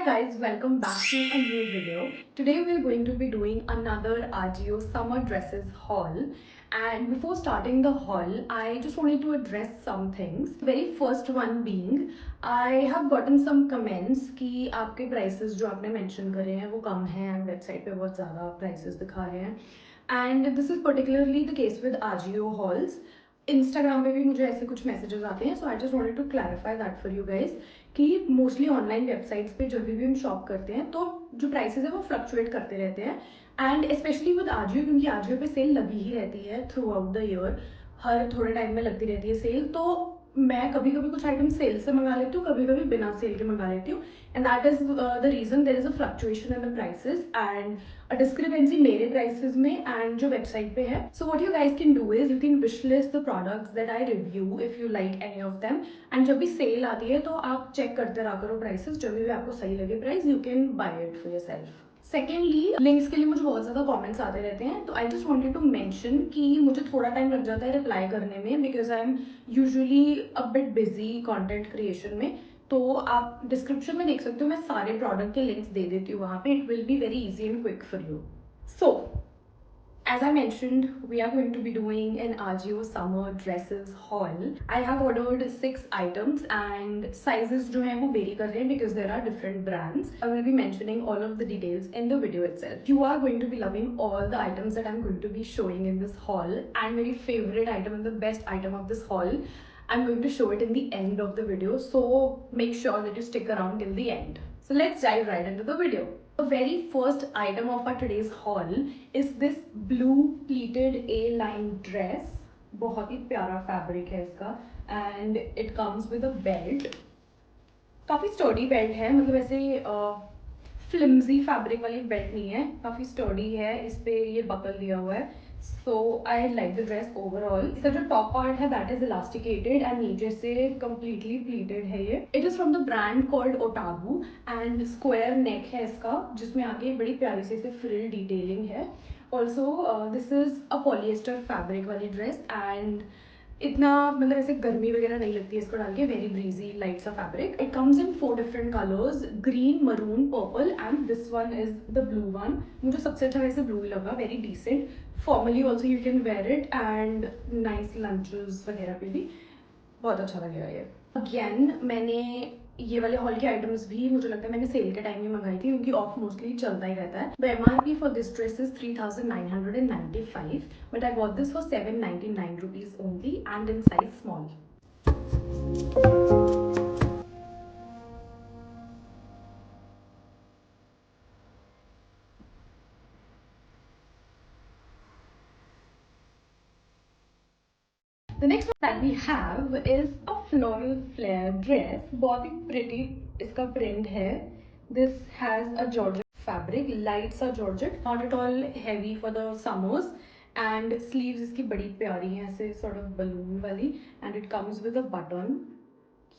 Hi guys, welcome back to a new video. Today we are going to be doing another Ajio summer dresses haul. And before starting the haul, I just wanted to address some things. Very first one being, I have gotten some comments कि आपके prices जो आपने mention करे हैं वो कम हैं and website पे बहुत ज़्यादा prices दिखा रहे हैं. And this is particularly the case with Ajio hauls. Instagram पे भी मुझे ऐसे कुछ मैसेजेस आते हैं, so I just wanted to clarify that for you guys कि मोस्टली ऑनलाइन वेबसाइट्स पे जब भी हम शॉप करते हैं तो जो प्राइसेस है वो फ्लक्चुएट करते रहते हैं. एंड स्पेशली विद आजियो, क्योंकि आजियो पे सेल लगी ही रहती है थ्रू आउट द ईयर, हर थोड़े टाइम में लगती रहती है सेल. तो मैं कभी कभी कुछ आइटम सेल से मंगा लेती हूँ, कभी कभी बिना सेल के मंगा लेती हूँ. And that is the reason there is a fluctuation in the prices and a discrepancy मेरे प्राइसेस में एंड जो वेबसाइट पे है. So what you guys can do is you can wish list the products that I review if you like any of them. And जब भी cell आती है तो आप चेक करते रहा करो प्राइसेस, जब भी आपको सही लगे price you can buy it for yourself. Secondly, links के लिए मुझे बहुत ज़्यादा कमेंट्स आते रहते हैं, तो I just wanted to mention कि मुझे थोड़ा टाइम लग जाता है रिप्लाई करने में because I am usually a bit busy content creation में. तो आप डिस्क्रिप्शन में देख सकते हो, मैं सारे प्रोडक्ट के लिंक्स दे देती हूँ वहाँ पे. It will be very easy and quick for you. So as I mentioned, we are going to be doing an Ajio summer dresses haul. I have ordered 6 items and sizes जो हैं वो vary कर रहे हैं because there are different brands. I will be mentioning all of the details in the video itself. You are going to be loving all the items that I'm going to be showing in this haul, and my favorite item and the best item of this haul, I'm going to show it in the end of the video. So make sure that you stick around till the end. So let's dive right into the video. The very first item of our today's haul is this blue pleated A-line dress. बहुत ही प्यारा fabric है इसका and it comes with a belt. काफ़ी sturdy belt है, मतलब ऐसे flimsy fabric वाली belt नहीं है, काफ़ी स्टर्डी है. इस पे ये बकल दिया हुआ है. So I like the dress overall. इसका जो टॉप पार्ट है दैट इज इलास्टिकेटेड एंड नीचे से कम्प्लीटली प्लीटेड है ये. It is from the brand called ओटागू एंड स्क्वायर नेक है इसका, जिसमें आगे बड़ी प्यारी से फ्रिल डिटेलिंग है. Also this is a polyester fabric वाली ड्रेस एंड इतना मतलब ऐसे गर्मी वगैरह नहीं लगती है इसको डाल के. वेरी ब्रीजी लाइट सा fabric. It comes in 4 different colours, green, maroon, purple and this one is the blue one. मुझे सबसे अच्छा वैसे ब्लू लगा, very decent. Formally also you can wear it and nice lunches वगैरह पे भी बहुत अच्छा लगेगा ये. अगेन मैंने ये वाले हॉल के आइटम्स भी मुझे लगता है मैंने सेल के टाइम में मंगाई थी, क्योंकि ऑफ मोस्टली चलता ही रहता है. The MRP for this dress is 3995, but I got this for 799 rupees only and in size small. The next one that we have is a floral flare dress. बहुत ही pretty इसका print है. This has a georgette fabric, light सा georgette, not at all heavy for the summers. And sleeves इसकी बड़ी प्यारी हैं, ऐसे sort of balloon वाली. And it comes with a button,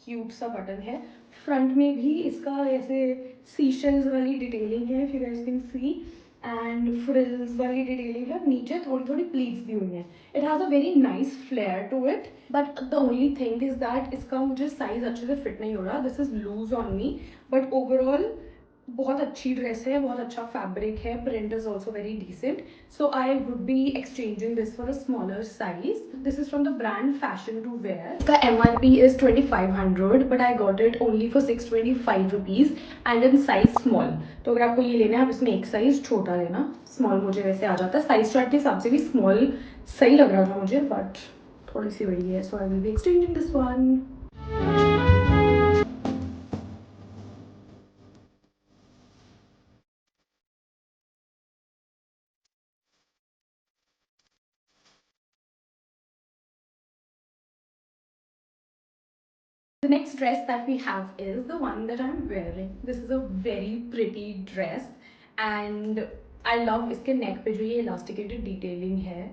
cute सा बटन है. फ्रंट में भी इसका ऐसे सीशेल्स वाली डिटेलिंग है, if you guys can see, and frills वाली डिटेलिंग है. नीचे थोड़ी थोड़ी प्लीट्स दी हुई हैं. It has a very nice flare to it, but the only thing is that इसका मुझे साइज अच्छे से फिट नहीं हो रहा. This is loose on me, but overall बहुत अच्छी ड्रेस है, बहुत अच्छा फैब्रिक है. Print is also very decent. So I would be exchanging this for a smaller size. This is from the brand fashion to wear. इसका MRP is 2500, but I got it only for 625 rupees and in size small. तो अगर आपको ये लेना है, आप इसमें एक साइज छोटा लेना. स्मॉल मुझे वैसे आ जाता है, साइज चार्ट के हिसाब से भी स्मॉल सही लग रहा था मुझे, बट थोड़ी सी बड़ी है. So I will be exchanging this one. The next dress that we have is the one that I'm wearing. This is a very pretty dress and I love इसके neck पे जो ये elasticated detailing है.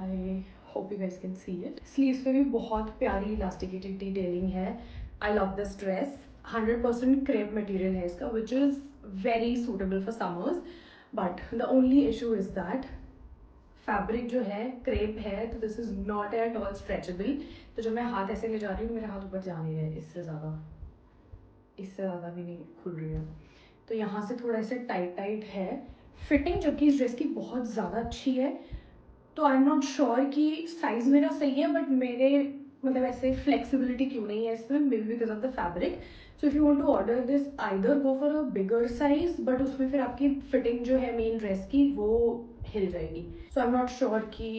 I hope you guys can see it. Sleeves पे भी बहुत प्यारी elasticated detailing है. I love this dress. 100% crepe material है इसका, which is very suitable for summers. But the only issue is that fabric जो है क्रेप है, तो this is not at all stretchable. तो जब मैं हाथ ऐसे ले जा रही हूँ, मेरे हाथ ऊपर जा नहीं रहे इससे ज़्यादा. इससे ज़्यादा भी नहीं खुल रही है, तो यहाँ से थोड़ा ऐसे टाइट टाइट है। फिटिंग जबकि इस ड्रेस की बहुत ज़्यादा अच्छी है, तो आई एम नॉट श्योर कि साइज़ मेरा सही है, बट मेरे मतलब ऐसे फ्लेक्सिबिलिटी क्यों नहीं है इसमें, may be because of the fabric. So if you want to order this, either go for a bigger size, but उसमें फिर आपकी फिटिंग जो है मेन ड्रेस की वो हिल जाएगी। सो आई एम नॉट श्योर कि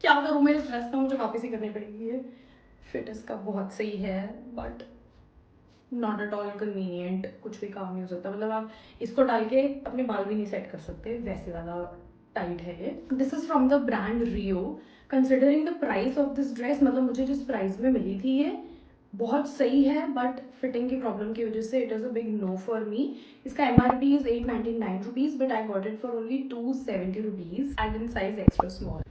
क्या करूँ मेरे ड्रेस का, मुझे वापस ही करनी पड़ेगी। ये फिट इसका बहुत सही है, but not at all convenient, कुछ भी काम नहीं हो सकता। मतलब आप इसको डाल के अपने बाल भी नहीं सेट कर सकते, वैसे वाला टाइट है ये। This is from the brand Rio. Considering the price of this dress, मतलब मुझे जिस प्राइस में मिली थी ये बहुत सही है, बट फिटिंग की प्रॉब्लम की वजह से it is a big no for me. इसका MRP is 899 rupees, but I got it for only 270 rupees and in size extra small.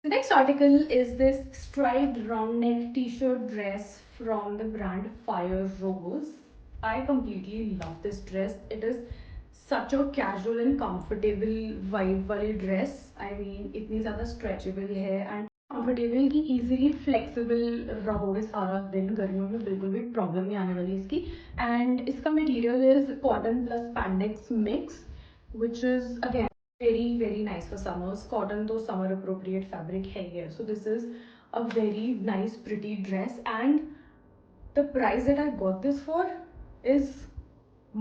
The next article is this striped round neck t-shirt dress from the brand Fire Rose. I completely love this dress. It is such a casual and comfortable vibe वाली dress. I mean इतनी ज़्यादा stretchable है and comfortable कि easily flexible रहोगे सारा दिन, गर्मियों में बिल्कुल भी प्रॉब्लम नहीं आने वाली इसकी। And इसका material is cotton plus spandex mix, which is again very nice for summers. Cotton तो summer appropriate fabric है ही है, so this is a very nice pretty dress, and the price that I got this for is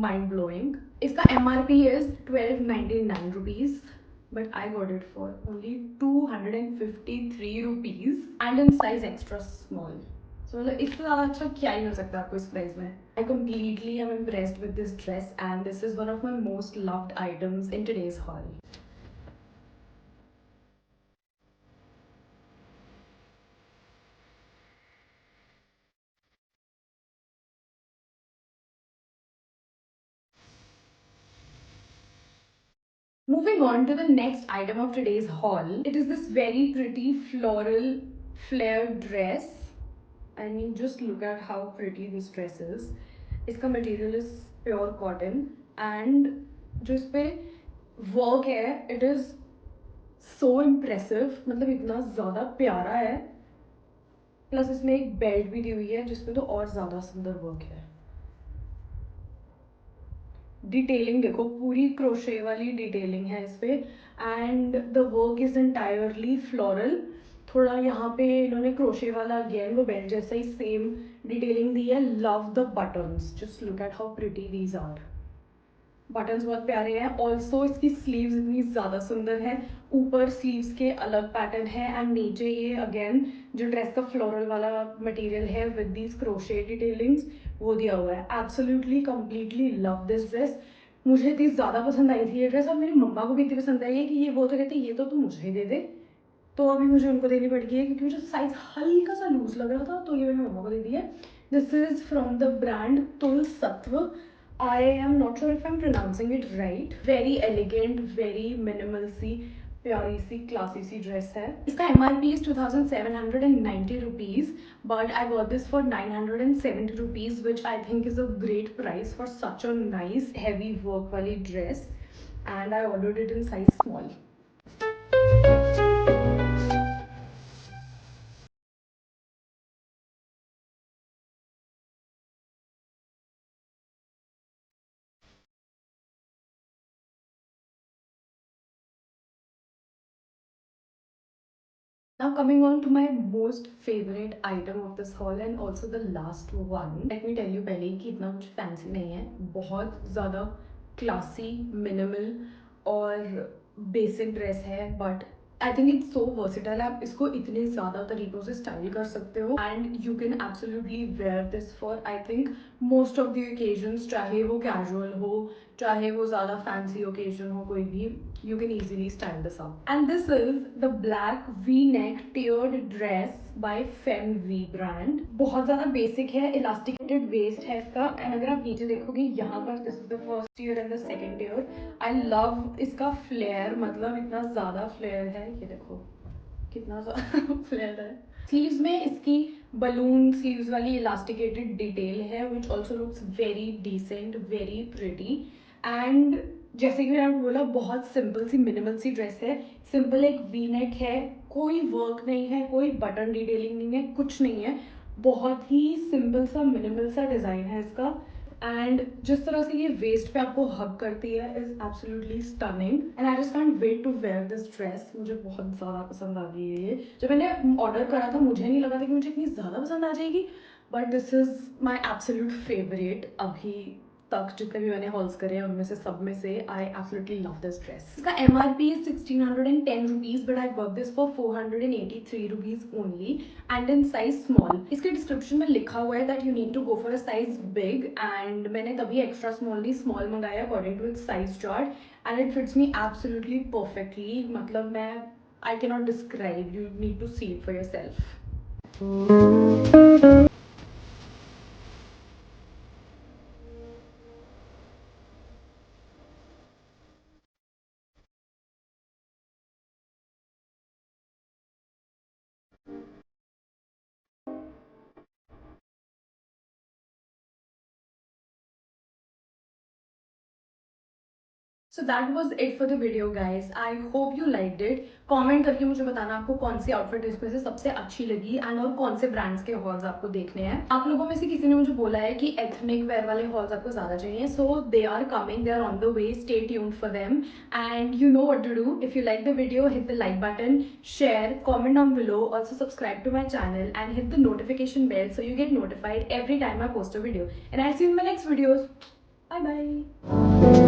mind blowing. इसका MRP is 1299 rupees, but I got it for only 253 rupees and in size extra small. So मतलब इससे ज़्यादा अच्छा क्या ही मिल सकता है आपको इस प्राइस में. I completely am impressed with this dress, and this is one of my most loved items in today's haul. Moving on to the next item of today's haul, it is this very pretty floral flare dress. I mean, just look at how pretty this dress is. इसका material is pure cotton, and जो इस पे work है, it is so impressive. मतलब इतना ज़्यादा प्यारा है, प्लस इसमें एक बेल्ट भी दी हुई है जिसपे तो और ज़्यादा सुंदर वर्क है। डिटेलिंग देखो, पूरी क्रोशे वाली डिटेलिंग है इस पे, and the work is entirely floral. थोड़ा यहाँ पे इन्होंने क्रोशे वाला अगेन वो बेल्ट जैसा ही सेम डिटेलिंग दी है। Love the buttons, just look at how pretty these are. Buttons बहुत प्यारे हैं। ऑल्सो इसकी स्लीव्स इतनी ज़्यादा सुंदर है, ऊपर स्लीव्स के अलग पैटर्न है, एंड नीचे ये अगेन जो ड्रेस का फ्लोरल वाला मटेरियल है विद दीज क्रोशे डिटेलिंग्स वो दिया हुआ है। Absolutely completely love this dress. मुझे इतनी ज़्यादा पसंद आई थी ये ड्रेस, और मेरी मम्मा को भी इतनी पसंद आई है कि ये वो तो कहते ये तो तू मुझे ही दे दे, तो अभी मुझे उनको देनी पड़ गई है क्योंकि मुझे साइज हल्का सा लूज लग रहा था, तो ये मैंने मम्मा को दे दी है। This is from the brand तुल सत्व। I am not sure if I'm pronouncing it right. Very elegant, very minimal सी प्यारी सी क्लासी सी ड्रेस है। इसका MRP is 2790 rupees, but I got this for 970 rupees, which I think is a great price for such a nice heavy work वाली dress, and I ordered it in size small. Now coming on to my most favorite item of this haul and also the last one. Let me tell you पहले ही कि इतना कुछ fancy नहीं है, बहुत ज़्यादा classy, minimal और basic dress है, but I think it's so versatile. आप इसको इतने ज़्यादा तरीकों से स्टाइल कर सकते हो, and you can absolutely wear this for I think most of the occasions. चाहे वो casual हो, चाहे वो ज़्यादा fancy occasion हो, कोई भी, you can easily style this up. And this is the black V-neck tiered dress by FemV brand. बहुत ज़्यादा basic है, elasticated waist है इसका, and अगर आप नीचे देखोगे यहाँ पर this is the first tier and the second tier. I love इसका flare, मतलब इतना ज़्यादा flare है, ये देखो कितना ज़्यादा flare है। स्लीव्स में इसकी बलून स्लीव्स वाली इलास्टिकेटेड डिटेल है which also looks very decent, very pretty. And जैसे कि मैंने बोला, बहुत सिंपल सी मिनिमल सी ड्रेस है। सिंपल एक वी नेक है, कोई वर्क नहीं है, कोई बटन डिटेलिंग नहीं है, कुछ नहीं है। बहुत ही सिंपल सा मिनिमल सा डिज़ाइन है इसका। एंड जिस तरह से ये वेस्ट पे आपको हग करती है is absolutely stunning and I just can't wait to wear this dress. मुझे बहुत ज़्यादा पसंद आ गई है ये। जब मैंने ऑर्डर करा था मुझे नहीं लगा था कि मुझे इतनी ज़्यादा पसंद आ जाएगी, but this is my absolute favourite अभी तक जितने भी मैंने हॉल्स करे हैं उनमें से सब में से। I absolutely love this dress. इसका MRP is 1610 rupees, but I work this for 483 rupees only and in size small. इसके डिस्क्रिप्शन में लिखा हुआ है that you need to go for a size big, and मैंने तभी एक्स्ट्रा स्मॉल नहीं small मंगाया according to its size chart and it fits me absolutely perfectly. मतलब मैं I can not describe, you need to see it for yourself. So that was it for the video guys. I hope you like it. Comment करके मुझे बताना आपको कौन सी outfit इसमें से सबसे अच्छी लगी एंड और कौन से ब्रांड्स के हॉल्स आपको देखने हैं। आप लोगों में से किसी ने मुझे बोला है कि एथनिक वेयर वाले हॉल्स आपको ज्यादा चाहिए, so they are coming, they are on the way, stay tuned for them and you know what to do. If you like the video, hit the like button, share, comment down below, also subscribe to my channel and hit the notification bell so you get notified every time I post a video. And I'll see you in my next videos. Bye bye.